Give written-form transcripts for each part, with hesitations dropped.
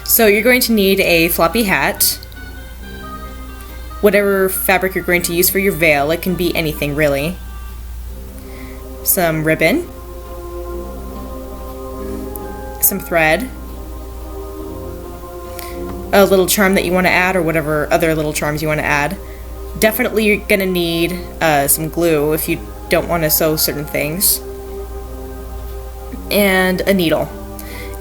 So you're going to need a floppy hat, whatever fabric you're going to use for your veil. It can be anything really. Some ribbon, some thread, a little charm that you want to add, or whatever other little charms you want to add. Definitely you're going to need some glue if you don't want to sew certain things, and a needle,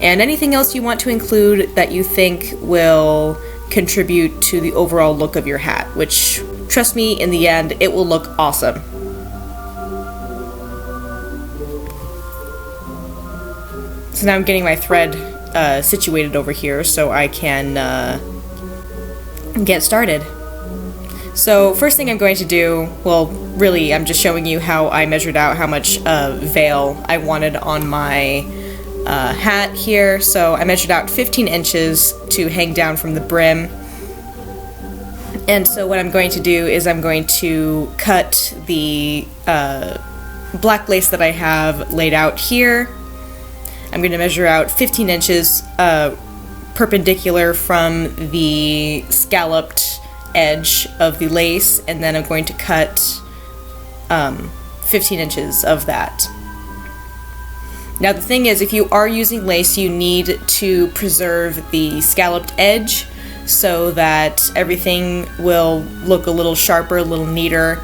and anything else you want to include that you think will contribute to the overall look of your hat, which, trust me, in the end it will look awesome. So now I'm getting my thread situated over here so I can get started. So first thing I'm going to do, well really I'm just showing you how I measured out how much veil I wanted on my hat here. So I measured out 15 inches to hang down from the brim. And so what I'm going to do is I'm going to cut the black lace that I have laid out here. I'm going to measure out 15 inches perpendicular from the scalloped edge of the lace, and then I'm going to cut 15 inches of that. Now the thing is, if you are using lace, you need to preserve the scalloped edge so that everything will look a little sharper, a little neater,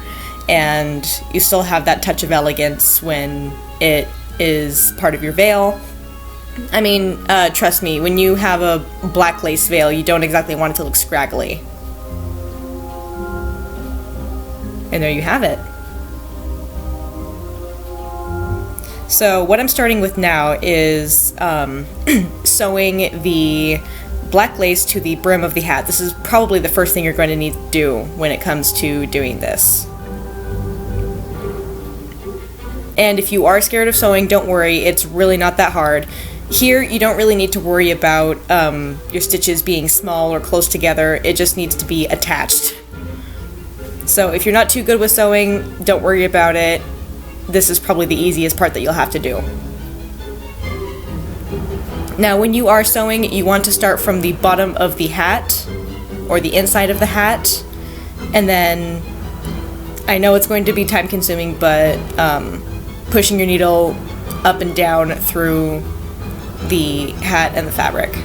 and you still have that touch of elegance when it is part of your veil. I mean, trust me, when you have a black lace veil, you don't exactly want it to look scraggly. And there you have it. So what I'm starting with now is sewing the black lace to the brim of the hat. This is probably the first thing you're going to need to do when it comes to doing this. And if you are scared of sewing, don't worry, it's really not that hard. Here, you don't really need to worry about your stitches being small or close together. It just needs to be attached. So if you're not too good with sewing, don't worry about it. This is probably the easiest part that you'll have to do. Now, when you are sewing, you want to start from the bottom of the hat, or the inside of the hat, and then, I know it's going to be time consuming, but pushing your needle up and down through the hat and the fabric.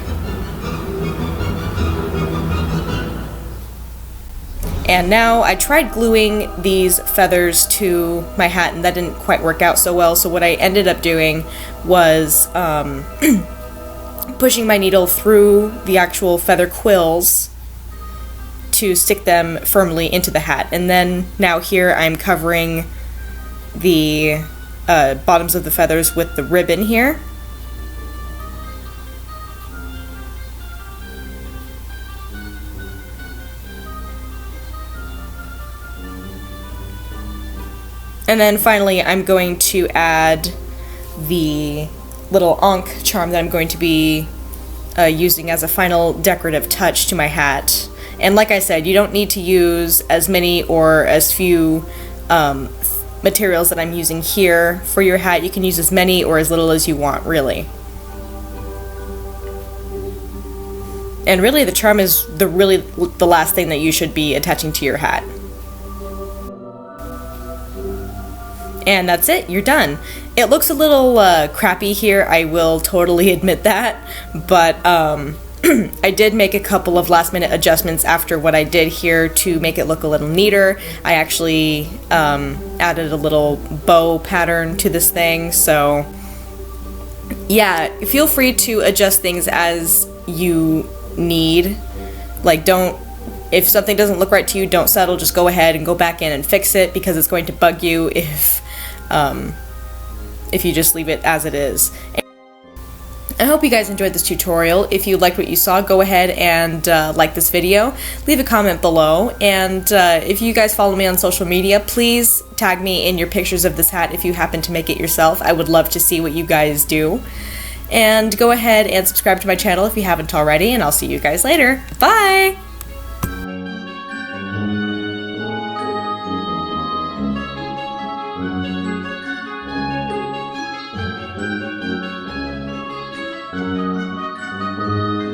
And now I tried gluing these feathers to my hat, and that didn't quite work out so well, so what I ended up doing was pushing my needle through the actual feather quills to stick them firmly into the hat. And then now here I'm covering the bottoms of the feathers with the ribbon here. And then finally, I'm going to add the little ankh charm that I'm going to be using as a final decorative touch to my hat. And like I said, you don't need to use as many or as few materials that I'm using here for your hat. You can use as many or as little as you want, really. And really, the charm is the last thing that you should be attaching to your hat. And that's it, you're done. It looks a little crappy here, I will totally admit that, but I did make a couple of last minute adjustments after what I did here to make it look a little neater. I actually added a little bow pattern to this thing, so yeah, feel free to adjust things as you need. Like, if something doesn't look right to you, don't settle, just go ahead and go back in and fix it, because it's going to bug you if you just leave it as it is. I hope you guys enjoyed this tutorial. If you liked what you saw, go ahead and like this video, leave a comment below, and if you guys follow me on social media, please tag me in your pictures of this hat if you happen to make it yourself. I would love to see what you guys do. And go ahead and subscribe to my channel if you haven't already, and I'll see you guys later. Bye!